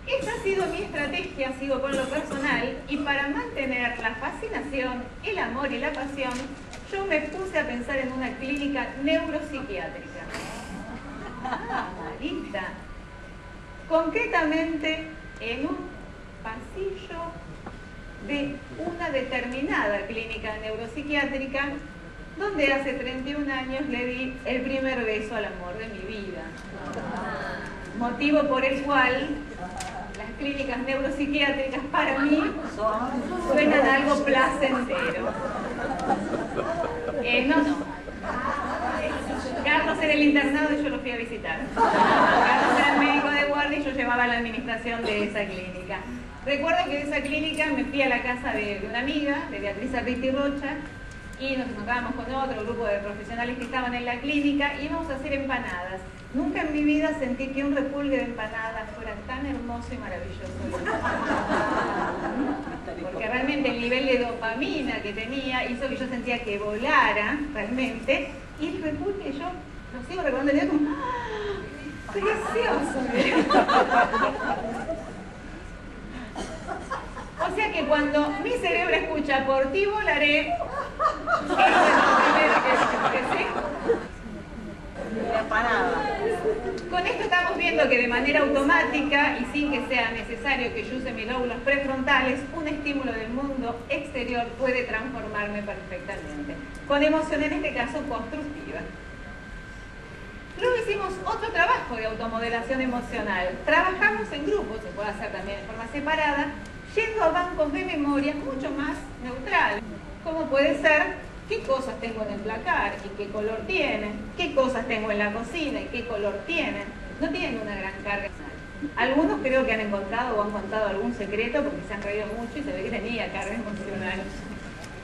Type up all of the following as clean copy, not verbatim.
Esta ha sido mi estrategia, sigo con lo personal, y para mantener la fascinación, el amor y la pasión, yo me puse a pensar en una clínica neuropsiquiátrica. Marita. Concretamente en un pasillo de una determinada clínica neuropsiquiátrica, donde hace 31 años le di el primer beso al amor de mi vida. Motivo por el cual las clínicas neuropsiquiátricas para mí suenan algo placentero. No. Carlos era el internado y yo lo fui a visitar. Carlos era el médico de guardia y yo llevaba la administración de esa clínica. Recuerdo que de esa clínica me fui a la casa de una amiga, de Beatriz Arriti Rocha, y nos encontrábamos con otro grupo de profesionales que estaban en la clínica y íbamos a hacer empanadas. Nunca en mi vida sentí que un repulgue de empanadas fuera tan hermoso y maravilloso. Porque realmente el nivel de dopamina que tenía hizo que yo sentía que volara realmente. Y el repulgue, yo lo sigo recordando, y como ¡ah! ¡Precioso! O sea que cuando mi cerebro escucha por ti volaré, eso es lo primero que ¿sí? Con esto estamos viendo que de manera automática y sin que sea necesario que yo use mis lóbulos prefrontales, un estímulo del mundo exterior puede transformarme perfectamente, con emoción en este caso constructiva. Luego hicimos otro trabajo de automodelación emocional. Trabajamos en grupos, se puede hacer también de forma separada, yendo a bancos de memoria mucho más neutrales, como puede ser qué cosas tengo en el placar y qué color tienen, qué cosas tengo en la cocina y qué color tienen. No tienen una gran carga emocional. Algunos creo que han encontrado o han contado algún secreto porque se han reído mucho y se ve que tenía carga emocional.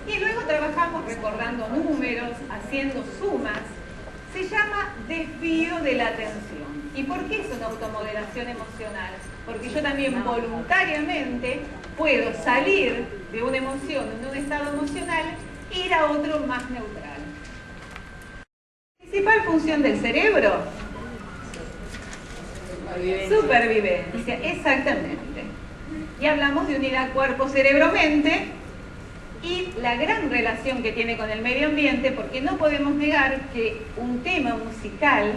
Y luego trabajamos recordando números, haciendo sumas. Se llama desvío de la atención. ¿Y por qué es una automodelación emocional? Porque yo también voluntariamente puedo salir de una emoción, de un estado emocional, ir a otro más neutral. Principal función del cerebro: supervivencia, exactamente. Y hablamos de unidad cuerpo-cerebro-mente y la gran relación que tiene con el medio ambiente, porque no podemos negar que un tema musical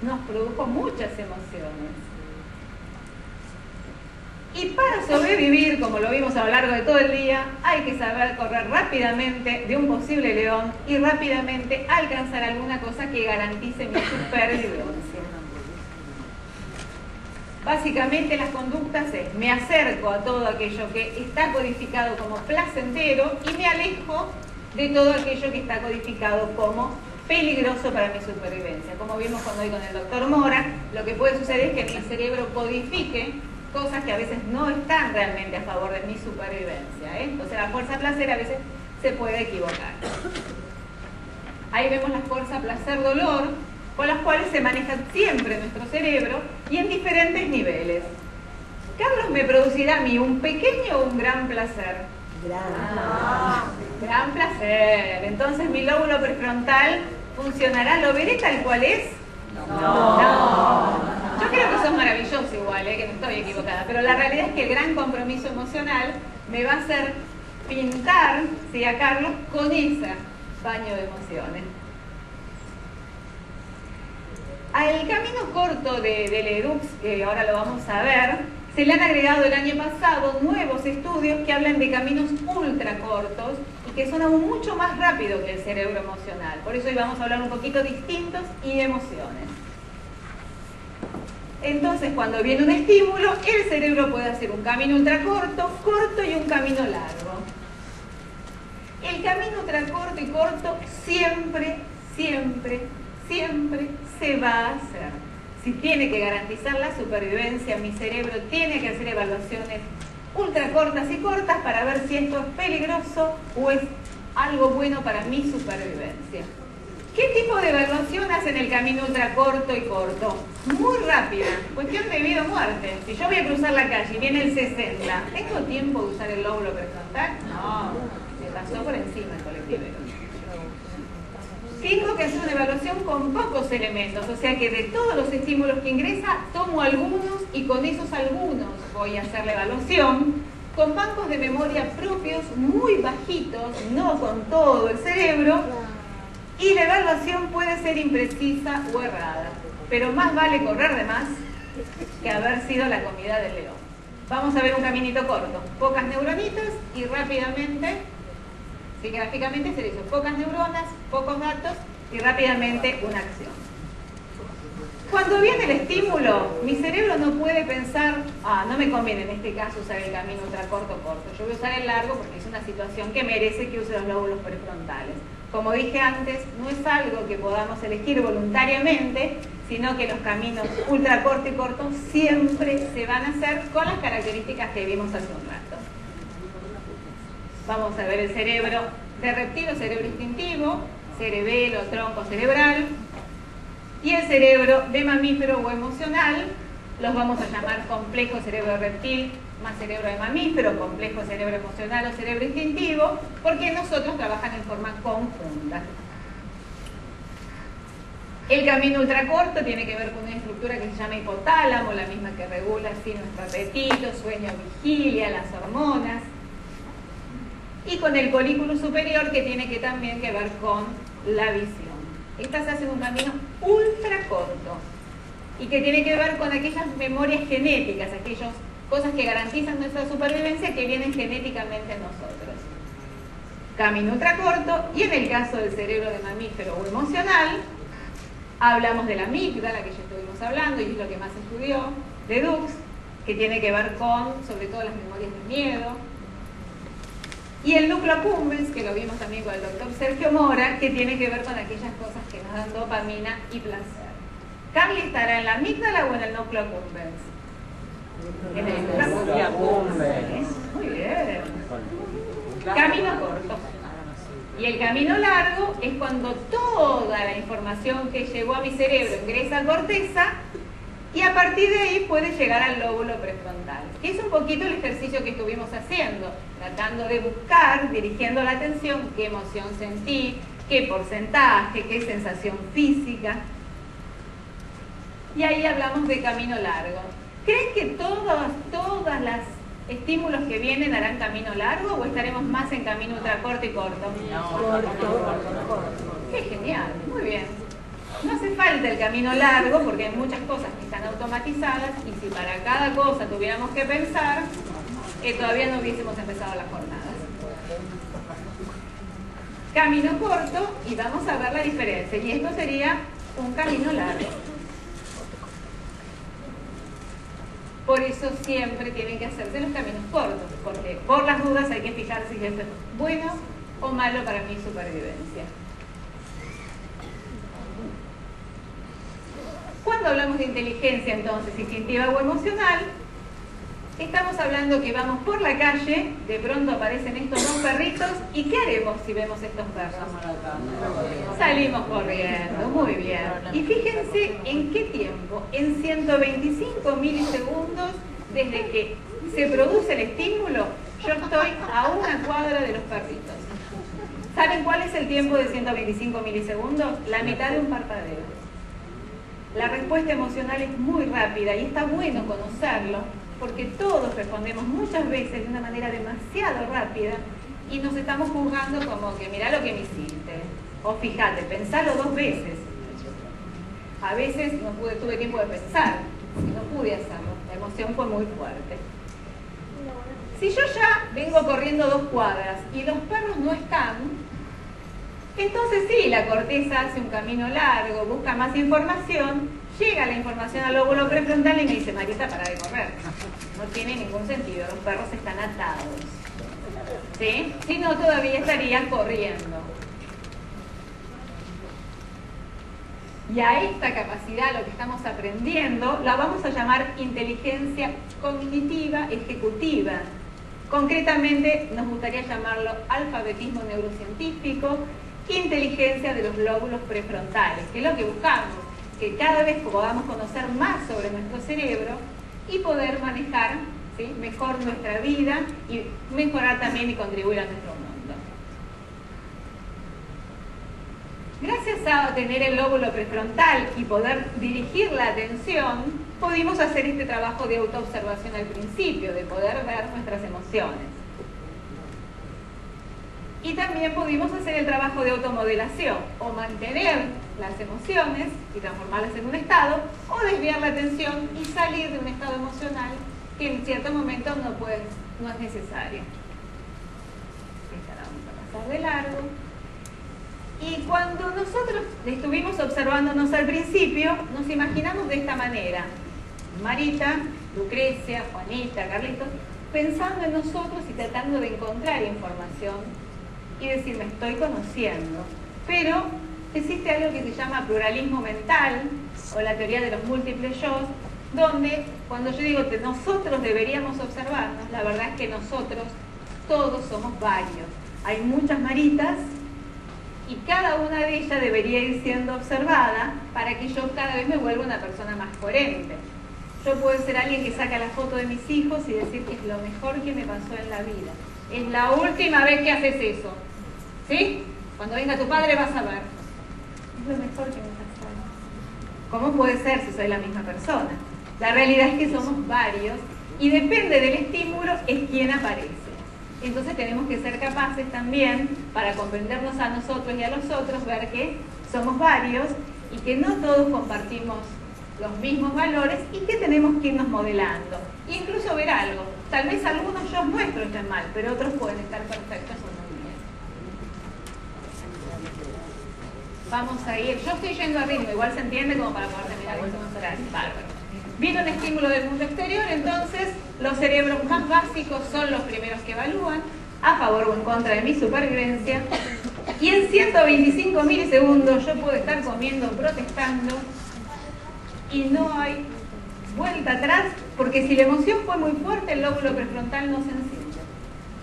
nos produjo muchas emociones. Y para sobrevivir, como lo vimos a lo largo de todo el día, hay que saber correr rápidamente de un posible león y rápidamente alcanzar alguna cosa que garantice mi supervivencia. Básicamente las conductas es: me acerco a todo aquello que está codificado como placentero y me alejo de todo aquello que está codificado como peligroso para mi supervivencia. Como vimos cuando hoy con el doctor Mora, lo que puede suceder es que mi cerebro codifique cosas que a veces no están realmente a favor de mi supervivencia, ¿eh? Entonces la fuerza placer a veces se puede equivocar. Ahí vemos la fuerza placer-dolor, con las cuales se maneja siempre nuestro cerebro y en diferentes niveles. Carlos, ¿me producirá a mí un pequeño o un gran placer? Gran placer. Entonces mi lóbulo prefrontal funcionará. ¿Lo veré tal cual es? No. Yo creo que son maravillosos igual, que no estoy equivocada, pero la realidad es que el gran compromiso emocional me va a hacer pintar, ¿sí?, a Carlos con ese baño de emociones. Al camino corto de Ledoux, que ahora lo vamos a ver, se le han agregado el año pasado nuevos estudios que hablan de caminos ultra cortos y que son aún mucho más rápidos que el cerebro emocional. Por eso hoy vamos a hablar un poquito de instintos y de emociones. Entonces, cuando viene un estímulo, el cerebro puede hacer un camino corto y un camino largo. El camino ultracorto y corto siempre se va a hacer. Si tiene que garantizar la supervivencia, mi cerebro tiene que hacer evaluaciones ultracortas y cortas para ver si esto es peligroso o es algo bueno para mi supervivencia. ¿Qué tipo de evaluación hace en el camino ultracorto y corto? Muy rápida, cuestión de vida o muerte. Si yo voy a cruzar la calle y viene el 60, ¿tengo tiempo de usar el lóbulo prefrontal? No, me pasó por encima el colectivero. Tengo que hacer una evaluación con pocos elementos, o sea que de todos los estímulos que ingresa, tomo algunos y con esos algunos voy a hacer la evaluación, con bancos de memoria propios muy bajitos, no con todo el cerebro, y la evaluación puede ser imprecisa o errada, pero más vale correr de más que haber sido la comida del león. Vamos a ver un caminito corto, pocas neuronitas y rápidamente, sí, gráficamente se hizo pocas neuronas, pocos datos y rápidamente una acción. Cuando viene el estímulo, mi cerebro no puede pensar, no me conviene en este caso usar el camino ultracorto corto, yo voy a usar el largo porque es una situación que merece que use los lóbulos prefrontales. Como dije antes, no es algo que podamos elegir voluntariamente, sino que los caminos ultracorto y corto siempre se van a hacer con las características que vimos hace un rato. Vamos a ver el cerebro de reptil o cerebro instintivo, cerebelo, tronco cerebral, y el cerebro de mamífero o emocional, los vamos a llamar complejo cerebro reptil más cerebro de mamífero, complejo cerebro emocional o cerebro instintivo, porque nosotros trabajan en forma conjunta. El camino ultracorto tiene que ver con una estructura que se llama hipotálamo, la misma que regula así nuestro apetito, sueño, vigilia, las hormonas. Y con el colículo superior, que tiene que también que ver con la visión. Estas hacen un camino ultra corto y que tiene que ver con aquellas memorias genéticas, aquellas cosas que garantizan nuestra supervivencia que vienen genéticamente en nosotros. Camino ultra corto, y en el caso del cerebro de mamífero o emocional, hablamos de la amígdala, que ya estuvimos hablando y es lo que más estudió, de Dux, que tiene que ver con, sobre todo, las memorias de miedo. Y el núcleo accumbens, que lo vimos también con el doctor Sergio Mora, que tiene que ver con aquellas cosas que nos dan dopamina y placer. ¿Carly estará en la amígdala o en el núcleo accumbens? En el núcleo accumbens. Muy bien. Camino corto. Y el camino largo es cuando toda la información que llegó a mi cerebro ingresa a corteza y a partir de ahí puede llegar al lóbulo prefrontal, que es un poquito el ejercicio que estuvimos haciendo, tratando de buscar, dirigiendo la atención, qué emoción sentí, qué porcentaje, qué sensación física. Y ahí hablamos de camino largo. ¿Creen que todos los estímulos que vienen harán camino largo o estaremos más en camino ultracorto y corto? Corto. ¡Qué genial! Muy bien. No hace falta el camino largo porque hay muchas cosas que están automatizadas y si para cada cosa tuviéramos que pensar, todavía no hubiésemos empezado las jornadas. Camino corto y vamos a ver la diferencia. Y esto sería un camino largo. Por eso siempre tienen que hacerse los caminos cortos, porque por las dudas hay que fijarse si esto es bueno o malo para mi supervivencia. Cuando hablamos de inteligencia, entonces, instintiva o emocional, estamos hablando que vamos por la calle, de pronto aparecen estos dos perritos, ¿y qué haremos si vemos estos perros? Salimos corriendo, muy bien. Y fíjense en qué tiempo, en 125 milisegundos, desde que se produce el estímulo, yo estoy a una cuadra de los perritos. ¿Saben cuál es el tiempo de 125 milisegundos? La mitad de un parpadeo. La respuesta emocional es muy rápida y está bueno conocerlo porque todos respondemos muchas veces de una manera demasiado rápida y nos estamos juzgando como que mirá lo que me hiciste o fíjate, pensalo 2 veces. A veces no tuve tiempo de pensar y no pude hacerlo, la emoción fue muy fuerte. Si yo ya vengo corriendo 2 cuadras y los perros no están, entonces sí, la corteza hace un camino largo, busca más información, llega la información al lóbulo prefrontal y me dice, Marita, para de correr. No tiene ningún sentido, los perros están atados. ¿Sí? Si no, todavía estarían corriendo. Y a esta capacidad, lo que estamos aprendiendo, la vamos a llamar inteligencia cognitiva ejecutiva. Concretamente, nos gustaría llamarlo alfabetismo neurocientífico, inteligencia de los lóbulos prefrontales, que es lo que buscamos, que cada vez podamos conocer más sobre nuestro cerebro y poder manejar, ¿sí?, mejor nuestra vida y mejorar también y contribuir a nuestro mundo. Gracias a tener el lóbulo prefrontal y poder dirigir la atención, pudimos hacer este trabajo de autoobservación al principio, de poder ver nuestras emociones. Y también pudimos hacer el trabajo de automodelación, o mantener las emociones y transformarlas en un estado, o desviar la atención y salir de un estado emocional que en cierto momento no es necesario. Esta la vamos a pasar de largo. Y cuando nosotros estuvimos observándonos al principio, nos imaginamos de esta manera: Marita, Lucrecia, Juanita, Carlitos, pensando en nosotros y tratando de encontrar información y decir, me estoy conociendo. Pero existe algo que se llama pluralismo mental, o la teoría de los múltiples yo, donde cuando yo digo que nosotros deberíamos observarnos, la verdad es que nosotros todos somos varios. Hay muchas Maritas, y cada una de ellas debería ir siendo observada para que yo cada vez me vuelva una persona más coherente. Yo puedo ser alguien que saca la foto de mis hijos y decir que es lo mejor que me pasó en la vida. Es la última vez que haces eso. ¿Sí? Cuando venga tu padre vas a ver. Es lo mejor que me pasó. ¿Cómo puede ser si soy la misma persona? La realidad es que somos varios y depende del estímulo es quien aparece. Entonces tenemos que ser capaces también, para comprendernos a nosotros y a los otros, ver que somos varios y que no todos compartimos los mismos valores y que tenemos que irnos modelando. E incluso ver algo. Tal vez algunos yo nuestros estén mal, pero otros pueden estar perfectos o muy bien. Vamos a ir. Yo estoy yendo a ritmo, igual se entiende como para poder terminar el segundo horario. Bárbaro. Viene un estímulo del mundo exterior, entonces los cerebros más básicos son los primeros que evalúan, a favor o en contra de mi supervivencia, y en 125 milisegundos yo puedo estar comiendo, protestando, y no hay vuelta atrás, porque si la emoción fue muy fuerte, el lóbulo prefrontal no se enciende.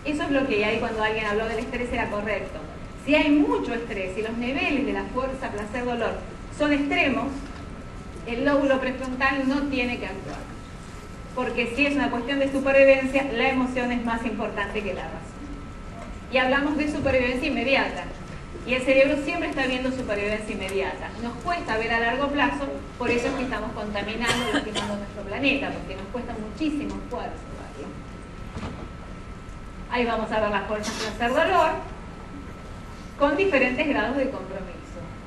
Eso es lo que hay cuando alguien habló del estrés, era correcto. Si hay mucho estrés y los niveles de la fuerza, placer, dolor son extremos, el lóbulo prefrontal no tiene que actuar. Porque si es una cuestión de supervivencia, la emoción es más importante que la razón. Y hablamos de supervivencia inmediata. Y el cerebro siempre está viendo supervivencia inmediata. Nos cuesta ver a largo plazo, por eso es que estamos contaminando y lastimando nuestro planeta, porque nos cuesta muchísimo esfuerzo verlo. Ahí vamos a ver las fuerzas placer-dolor con diferentes grados de compromiso.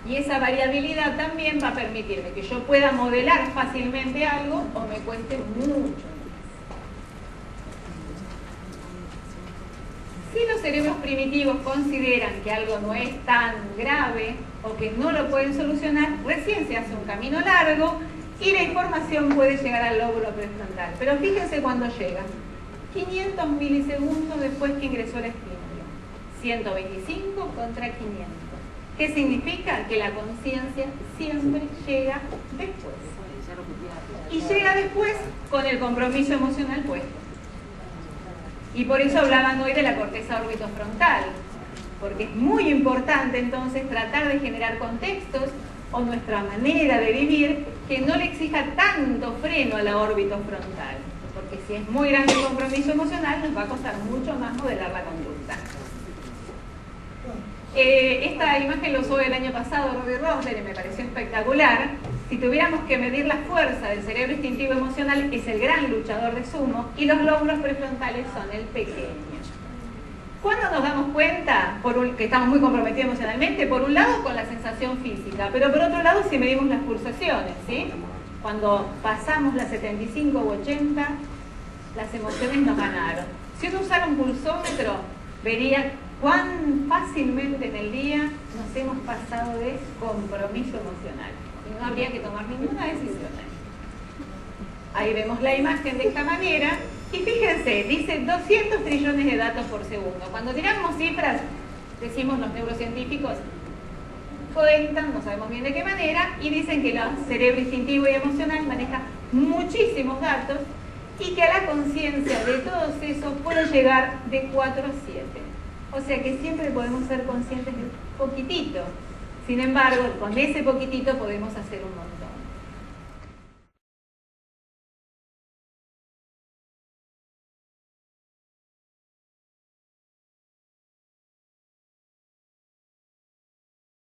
Y esa variabilidad también va a permitirme que yo pueda modelar fácilmente algo o me cueste mucho. Si los cerebros primitivos consideran que algo no es tan grave o que no lo pueden solucionar, recién se hace un camino largo y la información puede llegar al lóbulo prefrontal. Pero fíjense cuando llega. 500 milisegundos después que ingresó el estímulo. 125 contra 500. ¿Qué significa? Que la conciencia siempre llega después. Y llega después con el compromiso emocional puesto. Y por eso hablaban hoy de la corteza orbitofrontal, porque es muy importante entonces tratar de generar contextos o nuestra manera de vivir que no le exija tanto freno a la orbitofrontal, porque si es muy grande el compromiso emocional nos va a costar mucho más modelar la conducta. Esta imagen lo usó el año pasado Robbie Rosler y me pareció espectacular. Si tuviéramos que medir la fuerza del cerebro instintivo emocional, es el gran luchador de sumo y los lóbulos prefrontales son el pequeño. ¿Cuándo nos damos cuenta que estamos muy comprometidos emocionalmente? Por un lado con la sensación física, pero por otro lado si medimos las pulsaciones, ¿sí? Cuando pasamos las 75 u 80, las emociones nos ganaron. Si uno usara un pulsómetro, vería cuán fácilmente en el día nos hemos pasado de compromiso emocional y no habría que tomar ninguna decisión. Ahí vemos la imagen de esta manera y fíjense, dice 200 trillones de datos por segundo. Cuando tiramos cifras, decimos los neurocientíficos, cuentan, no sabemos bien de qué manera, y dicen que el cerebro instintivo y emocional maneja muchísimos datos y que a la conciencia de todos esos puede llegar de 4 a 7. O sea que siempre podemos ser conscientes de poquitito. Sin embargo, con ese poquitito podemos hacer un montón.